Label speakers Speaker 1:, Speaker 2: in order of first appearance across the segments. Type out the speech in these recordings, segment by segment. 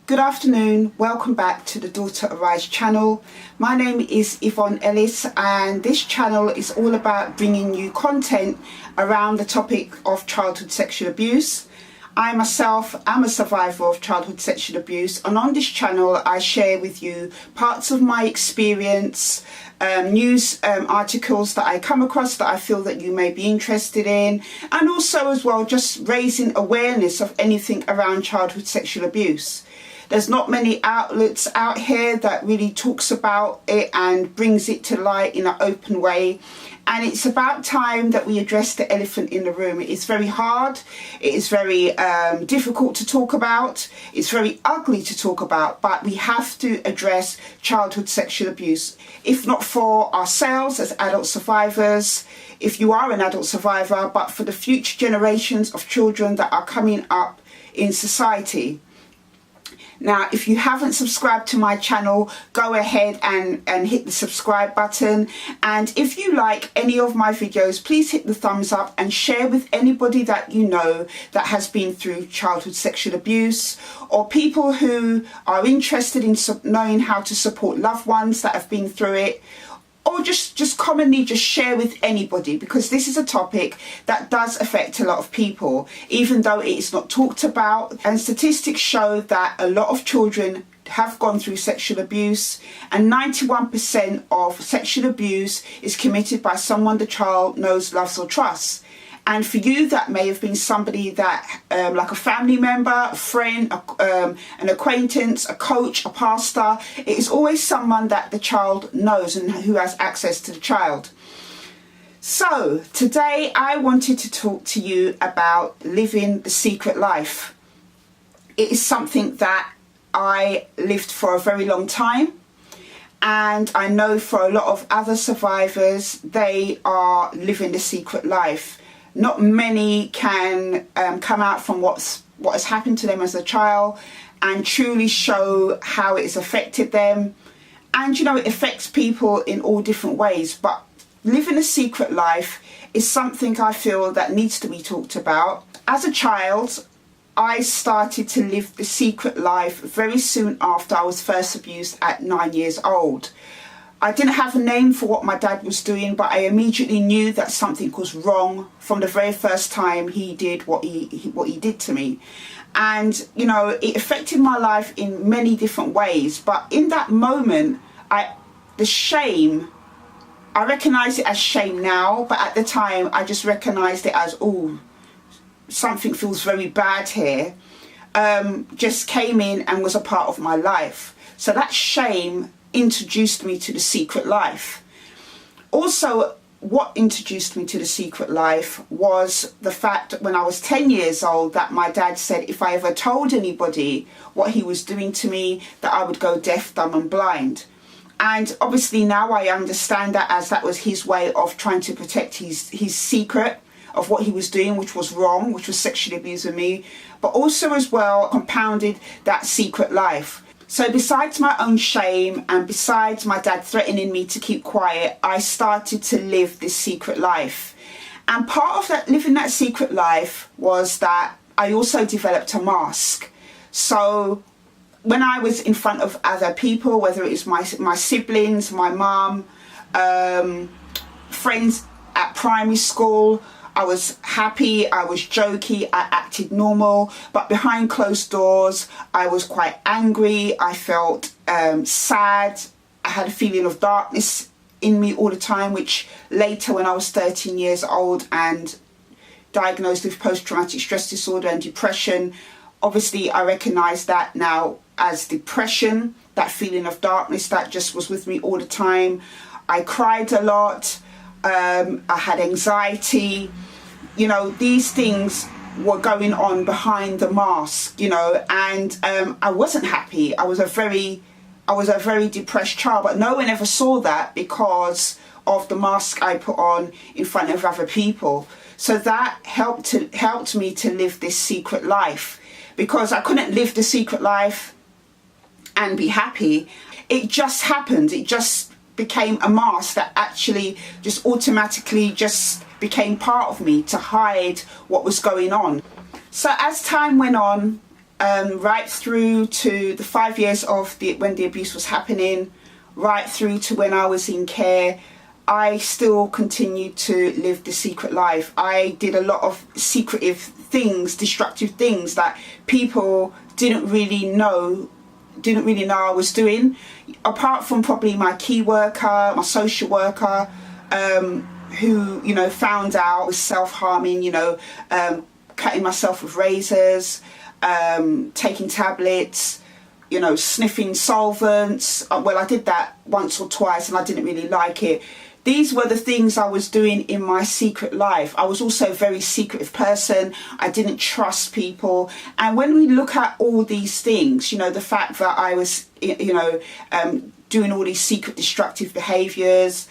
Speaker 1: Good afternoon, welcome back to the Daughter Arise channel. My name is Yvonne Ellis and this channel is all about bringing you content around the topic of childhood sexual abuse. I myself am a survivor of childhood sexual abuse, and on this channel I share with you parts of my experience, news articles that I come across that I feel that you may be interested in, and also as well just raising awareness of anything around childhood sexual abuse. There's not many outlets out here that really talks about it and brings it to light in an open way. And it's about time that we address the elephant in the room. It is very hard. It is very difficult to talk about. It's very ugly to talk about, but we have to address childhood sexual abuse. If not for ourselves as adult survivors, if you are an adult survivor, but for the future generations of children that are coming up in society. Now, if you haven't subscribed to my channel, go ahead and hit the subscribe button. And if you like any of my videos, please hit the thumbs up and share with anybody that you know that has been through childhood sexual abuse, or people who are interested in knowing how to support loved ones that have been through it. Or just commonly just share with anybody, because this is a topic that does affect a lot of people, even though it is not talked about. And statistics show that a lot of children have gone through sexual abuse, and 91% of sexual abuse is committed by someone the child knows, loves or trusts. And for you, that may have been somebody that, like a family member, a friend, an acquaintance, a coach, a pastor. It is always someone that the child knows and who has access to the child. So today I wanted to talk to you about living the secret life. It is something that I lived for a very long time. And I know for a lot of other survivors, they are living the secret life. Not many can come out from what has happened to them as a child and truly show how it has affected them. And you know, it affects people in all different ways, but living a secret life is something I feel that needs to be talked about. As a child, I started to live the secret life very soon after I was first abused at 9 years old. I didn't have a name for what my dad was doing, but I immediately knew that something was wrong from the very first time he did what he did to me. And you know, it affected my life in many different ways. But in that moment, the shame, I recognize it as shame now, but at the time I just recognized it as, oh, something feels very bad here. Just came in and was a part of my life. So that shame introduced me to the secret life. Also, what introduced me to the secret life was the fact that when I was 10 years old, that my dad said if I ever told anybody what he was doing to me, that I would go deaf, dumb and blind. And obviously now I understand that as that was his way of trying to protect his secret of what he was doing, which was wrong, which was sexually abusing me, but also as well compounded that secret life. So besides my own shame and besides my dad threatening me to keep quiet, I started to live this secret life. And part of that living that secret life was that I also developed a mask. So when I was in front of other people, whether it was my siblings, my mum, friends at primary school, I was happy, I was jokey, I acted normal, but behind closed doors, I was quite angry, I felt sad, I had a feeling of darkness in me all the time, which later when I was 13 years old and diagnosed with post-traumatic stress disorder and depression, obviously I recognise that now as depression, that feeling of darkness that just was with me all the time. I cried a lot, I had anxiety. You know, these things were going on behind the mask, you know, and I wasn't happy. I was a very depressed child, but no one ever saw that because of the mask I put on in front of other people. So that helped me to live this secret life, because I couldn't live the secret life and be happy. It just happened. It just became a mask that actually just automatically just became part of me to hide what was going on. So as time went on, right through to the 5 years of when the abuse was happening, right through to when I was in care, I still continued to live the secret life. I did a lot of secretive things, destructive things that people didn't really know I was doing, apart from probably my key worker, my social worker, who, you know, found out I was self-harming, you know, cutting myself with razors, taking tablets, you know, sniffing solvents. Well, I did that once or twice and I didn't really like it. These were the things I was doing in my secret life. I was also a very secretive person. I didn't trust people. And when we look at all these things, you know, the fact that I was, you know, doing all these secret destructive behaviours,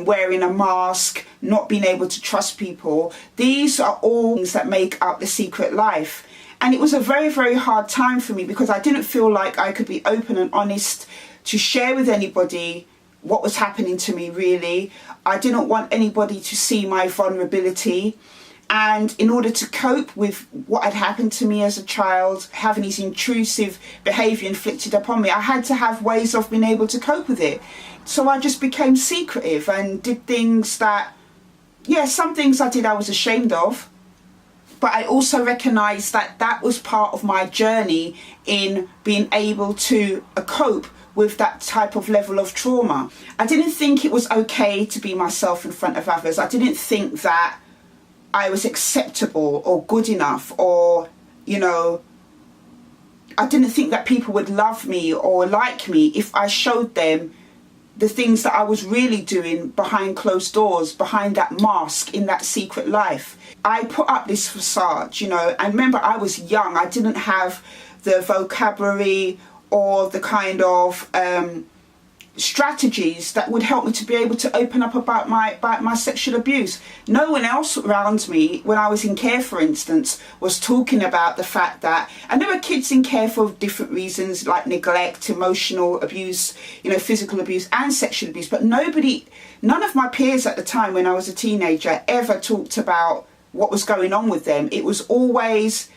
Speaker 1: wearing a mask, not being able to trust people, these are all things that make up the secret life. And it was a very, very hard time for me because I didn't feel like I could be open and honest to share with anybody what was happening to me, really. I didn't want anybody to see my vulnerability. And in order to cope with what had happened to me as a child, having these intrusive behaviour inflicted upon me, I had to have ways of being able to cope with it. So I just became secretive and did things that, yeah, some things I did I was ashamed of. But I also recognised that that was part of my journey in being able to cope with that type of level of trauma. I didn't think it was okay to be myself in front of others. I didn't think that I was acceptable or good enough, or, you know, I didn't think that people would love me or like me if I showed them the things that I was really doing behind closed doors, behind that mask, in that secret life. I put up this facade, you know, and remember I was young. I didn't have the vocabulary or the kind of strategies that would help me to be able to open up about my sexual abuse. No one else around me, when I was in care, for instance, was talking about the fact that, and there were kids in care for different reasons, like neglect, emotional abuse, you know, physical abuse and sexual abuse, but none of my peers at the time when I was a teenager ever talked about what was going on with them. It was always,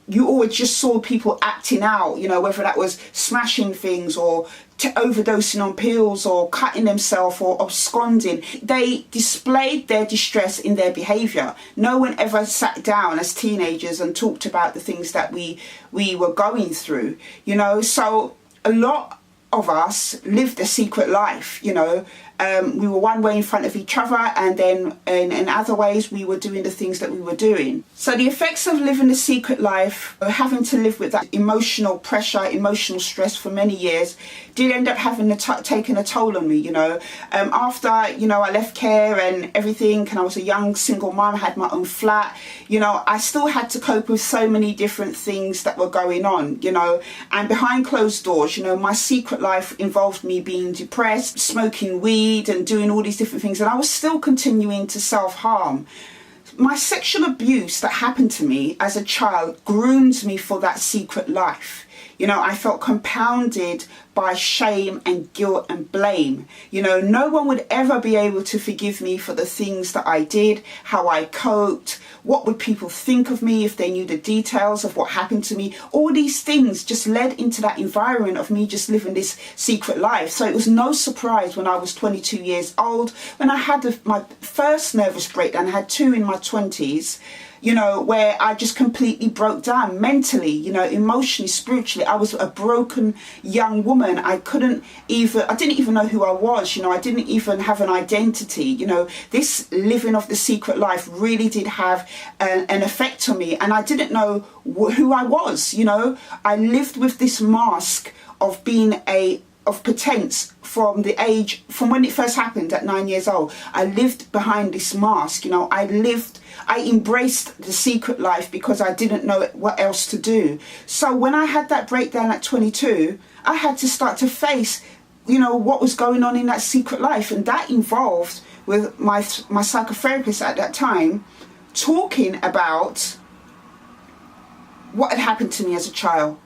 Speaker 1: you always just saw people acting out, you know, whether that was smashing things or overdosing on pills or cutting themselves or absconding. They displayed their distress in their behaviour. No one ever sat down as teenagers and talked about the things that we were going through, you know. So a lot of us lived a secret life, you know. We were one way in front of each other, and then in other ways we were doing the things that we were doing. So the effects of living a secret life, having to live with that emotional pressure, emotional stress for many years, did end up having taken a toll on me, you know. After, you know, I left care and everything, and I was a young single mum, had my own flat, you know, I still had to cope with so many different things that were going on, you know. And behind closed doors, you know, my secret life involved me being depressed, smoking weed and doing all these different things, and I was still continuing to self-harm. My sexual abuse that happened to me as a child groomed me for that secret life. You know, I felt compounded by shame and guilt and blame. You know, no one would ever be able to forgive me for the things that I did, how I coped, what would people think of me if they knew the details of what happened to me. All these things just led into that environment of me just living this secret life. So it was no surprise when I was 22 years old, when I had my first nervous breakdown. I had two in my 20s, you know, where I just completely broke down mentally, you know, emotionally, spiritually. I was a broken young woman. I didn't even know who I was, you know, I didn't even have an identity, you know. This living of the secret life really did have an effect on me, and I didn't know who I was, you know. I lived with this mask of being of pretense from when it first happened at 9 years old. I lived behind this mask, you know. I embraced the secret life because I didn't know what else to do. So when I had that breakdown at 22, I had to start to face, you know, what was going on in that secret life. And that involved with my psychotherapist at that time talking about what had happened to me as a child.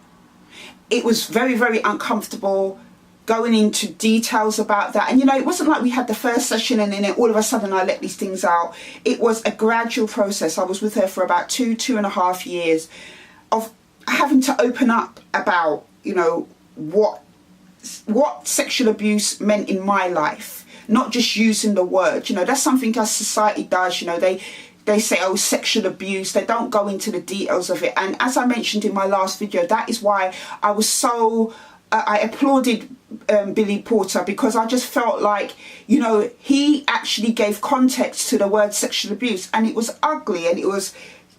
Speaker 1: It was very, very uncomfortable going into details about that. And, you know, it wasn't like we had the first session and then all of a sudden I let these things out. It was a gradual process. I was with her for about 2.5 years of having to open up about, you know, what sexual abuse meant in my life, not just using the word. You know, that's something our society does. You know, they say, oh, sexual abuse. They don't go into the details of it. And as I mentioned in my last video, that is why I was so I applauded Billy Porter, because I just felt like, you know, he actually gave context to the word sexual abuse, and it was ugly, and it was,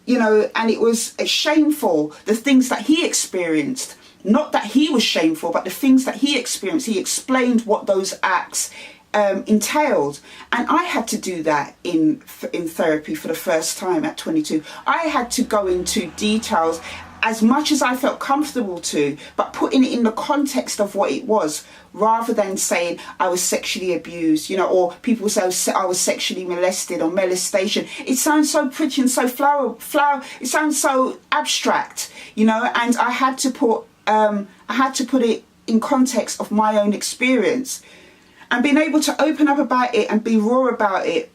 Speaker 1: you know, and it was shameful, the things that he experienced. Not that he was shameful, but the things that he experienced. He explained what those acts entailed, and I had to do that in therapy for the first time at 22. I had to go into details as much as I felt comfortable to, but putting it in the context of what it was, rather than saying I was sexually abused, you know, or people say I was sexually molested or molestation. It sounds so pretty and so flower. It sounds so abstract, you know, and I had to put it in context of my own experience, and being able to open up about it and be raw about it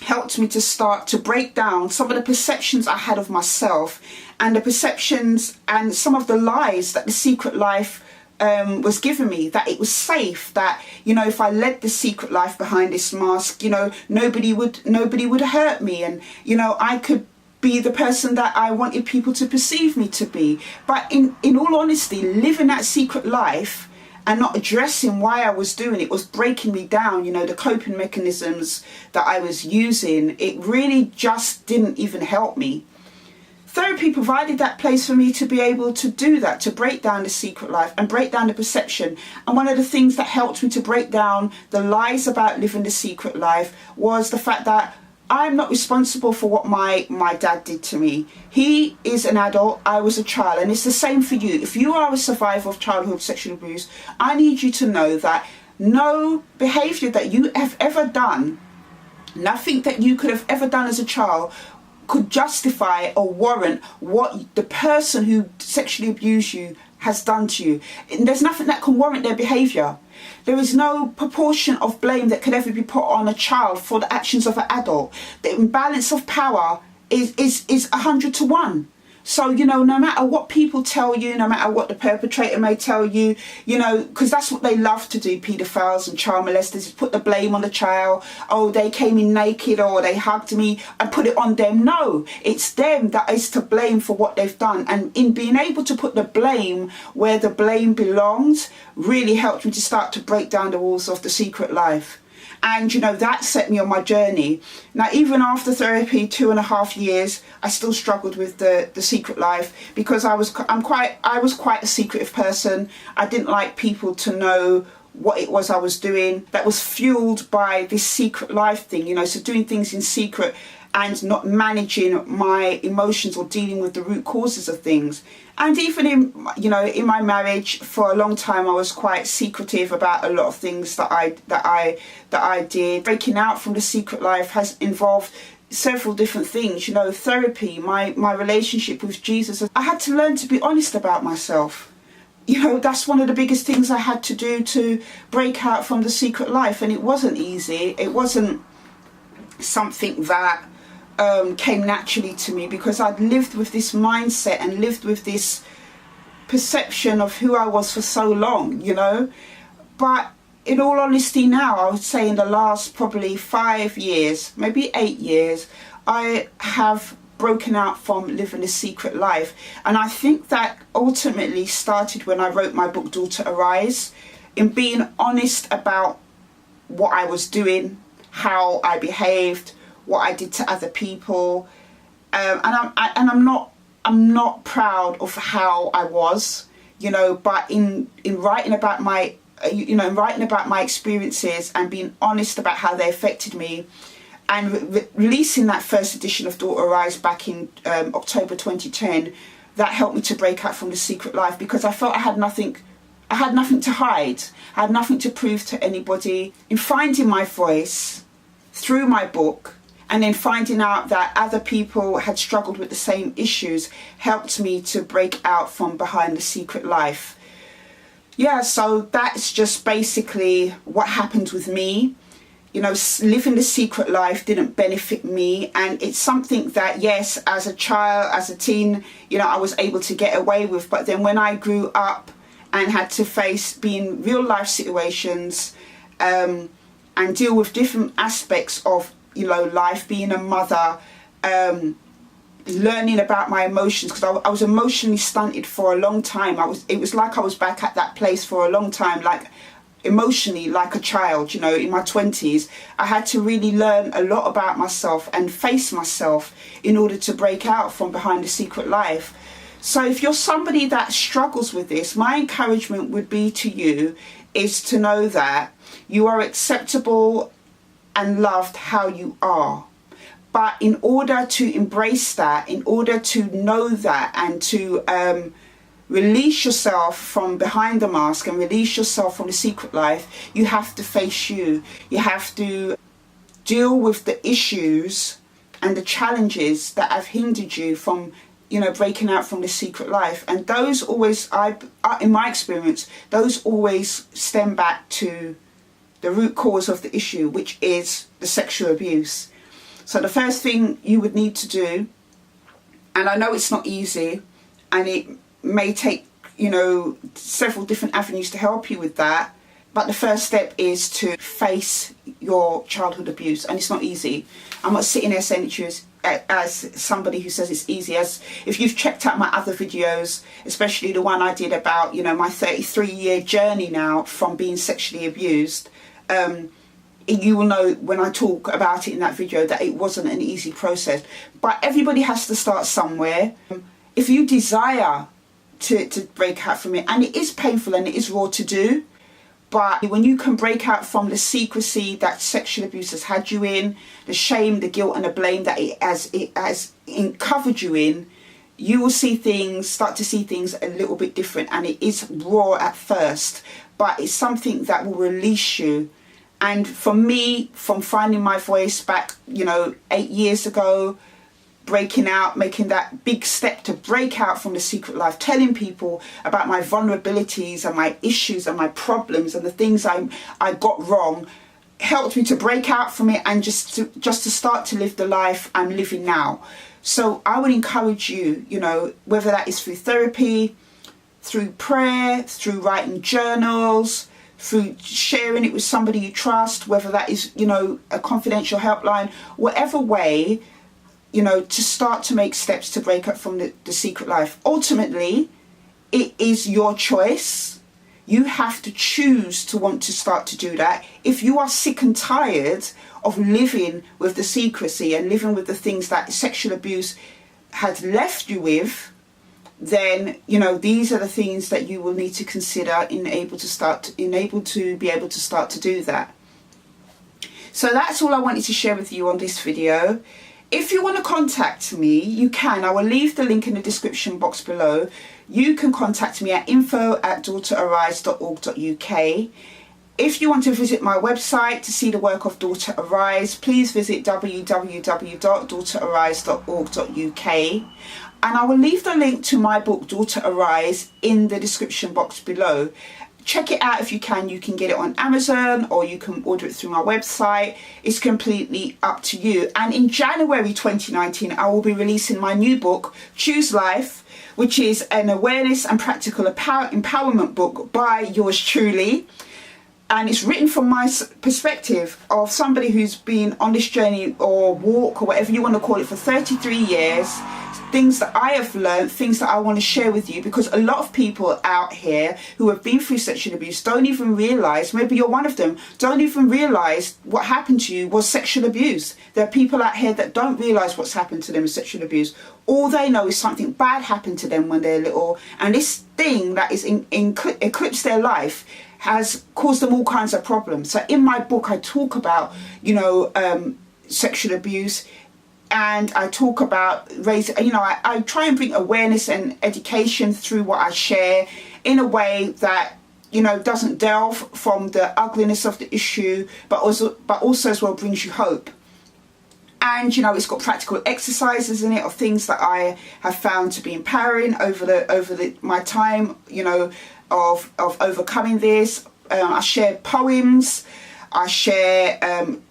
Speaker 1: helped me to start to break down some of the perceptions I had of myself, and the perceptions and some of the lies that The Secret Life was giving me, that it was safe, that, you know, if I led the secret life behind this mask, you know, nobody would hurt me, and, you know, I could be the person that I wanted people to perceive me to be. But in all honesty, living that secret life and not addressing why I was doing it was breaking me down. You know, the coping mechanisms that I was using, it really just didn't even help me. Therapy provided that place for me to be able to do that, to break down the secret life and break down the perception. And one of the things that helped me to break down the lies about living the secret life was the fact that I'm not responsible for what my dad did to me. He is an adult, I was a child, and it's the same for you. If you are a survivor of childhood sexual abuse, I need you to know that no behaviour that you have ever done, nothing that you could have ever done as a child, could justify or warrant what the person who sexually abused you has done to you. And there's nothing that can warrant their behaviour. There is no proportion of blame that could ever be put on a child for the actions of an adult. The imbalance of power is 100 to 1. So, you know, no matter what people tell you, no matter what the perpetrator may tell you, you know, because that's what they love to do, paedophiles and child molesters, is put the blame on the child. Oh, they came in naked, or they hugged me, and put it on them. No, it's them that is to blame for what they've done. And in being able to put the blame where the blame belongs really helped me to start to break down the walls of The Secret Life. And, you know, that set me on my journey. Now, even after therapy, 2.5 years, I still struggled with the secret life, because I was quite a secretive person. I didn't like people to know what it was I was doing. That was fueled by this secret life thing, you know, so doing things in secret and not managing my emotions or dealing with the root causes of things. And even in, you know, in my marriage, for a long time, I was quite secretive about a lot of things that I did. Breaking out from The Secret Life has involved several different things. You know, therapy, my relationship with Jesus. I had to learn to be honest about myself. You know, that's one of the biggest things I had to do to break out from The Secret Life, and it wasn't easy. It wasn't something that came naturally to me, because I'd lived with this mindset and lived with this perception of who I was for so long, you know. But in all honesty now, I would say in the last probably 5 years, maybe 8 years, I have broken out from living a secret life. And I think that ultimately started when I wrote my book, Daughter Arise, in being honest about what I was doing, how I behaved, what I did to other people, and I'm not proud of how I was, you know. But in writing about my, writing about my experiences and being honest about how they affected me, and releasing that first edition of Daughter Arise back in October 2010, that helped me to break out from The Secret Life, because I felt I had nothing to hide. I had nothing to prove to anybody. In finding my voice through my book, and then finding out that other people had struggled with the same issues, helped me to break out from behind The Secret Life. Yeah, so that's just basically what happened with me. living the secret life didn't benefit me, and it's something that, yes, as a child, as a teen, I was able to get away with. But then when I grew up and had to face being real life situations and deal with different aspects of life, being a mother, learning about my emotions, because I was emotionally stunted for a long time. It was like I was back at that place for a long time, like emotionally like a child, in my 20s. I had to really learn a lot about myself and face myself in order to break out from behind the secret life. So if you're somebody that struggles with this, my encouragement would be to you is to know that you are acceptable and loved how you are. But in order to embrace that, in order to know that, and to release yourself from behind the mask and release yourself from the secret life, you have to face you. You have to deal with the issues and the challenges that have hindered you from, breaking out from the secret life. And those always, in my experience, those always stem back to the root cause of the issue, which is the sexual abuse. So the first thing you would need to do, and I know it's not easy, and it may take, several different avenues to help you with that, but the first step is to face your childhood abuse. And it's not easy. I'm not sitting there saying to you as somebody who says it's easy. As if you've checked out my other videos, especially the one I did about, my 33-year journey now from being sexually abused, you will know when I talk about it in that video that it wasn't an easy process. But everybody has to start somewhere. If you desire to break out from it, and it is painful and it is raw to do, but when you can break out from the secrecy that sexual abuse has had you in, the shame, the guilt and the blame that it has covered you in, you will start to see things a little bit different. And it is raw at first, but it's something that will release you. And for me, from finding my voice back, 8 years ago, breaking out, making that big step to break out from the secret life, telling people about my vulnerabilities and my issues and my problems and the things I got wrong, helped me to break out from it and just to start to live the life I'm living now. So I would encourage you, whether that is through therapy, through prayer, through writing journals, through sharing it with somebody you trust, whether that is, a confidential helpline, whatever way, to start to make steps to break up from the secret life. Ultimately, it is your choice. You have to choose to want to start to do that. If you are sick and tired of living with the secrecy and living with the things that sexual abuse has left you with, then these are the things that you will need to consider in able to be able to start to do that. So that's all I wanted to share with you on this video. If you want to contact me, you can. I will leave the link in the description box below. You can contact me at info@daughterarise.org.uk. If you want to visit my website to see the work of Daughter Arise, please visit www.daughterarise.org.uk. And I will leave the link to my book, Daughter Arise, in the description box below. Check it out if you can. You can get it on Amazon or you can order it through my website. It's completely up to you. And in January 2019, I will be releasing my new book, Choose Life, which is an awareness and practical empowerment book by yours truly. And it's written from my perspective of somebody who's been on this journey or walk or whatever you want to call it for 33 years. Things that I have learned, things that I want to share with you, because a lot of people out here who have been through sexual abuse don't even realise, maybe you're one of them, don't even realise what happened to you was sexual abuse. There are people out here that don't realise what's happened to them with sexual abuse. All they know is something bad happened to them when they're little, and this thing that is eclipsed their life has caused them all kinds of problems. So in my book I talk about, sexual abuse, and I talk about raising, I try and bring awareness and education through what I share in a way that, doesn't delve from the ugliness of the issue, but also as well brings you hope. And, it's got practical exercises in it of things that I have found to be empowering over my time, of overcoming this. I share poems. I share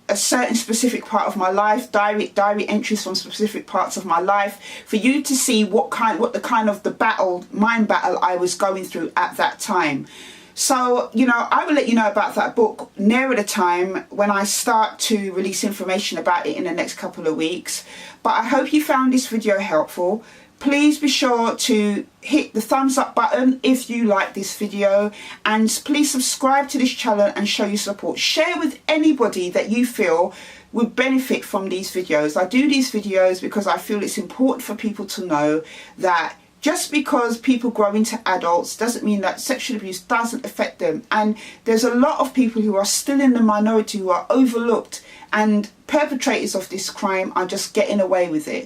Speaker 1: a certain specific part of my life, diary entries from specific parts of my life, for you to see what the mind battle I was going through at that time. So, you know, I will let you know about that book nearer the time when I start to release information about it in the next couple of weeks. But I hope you found this video helpful. Please be sure to hit the thumbs up button if you like this video, and please subscribe to this channel and show your support. Share with anybody that you feel would benefit from these videos. I do these videos because I feel it's important for people to know that just because people grow into adults doesn't mean that sexual abuse doesn't affect them. And there's a lot of people who are still in the minority, who are overlooked, and perpetrators of this crime are just getting away with it.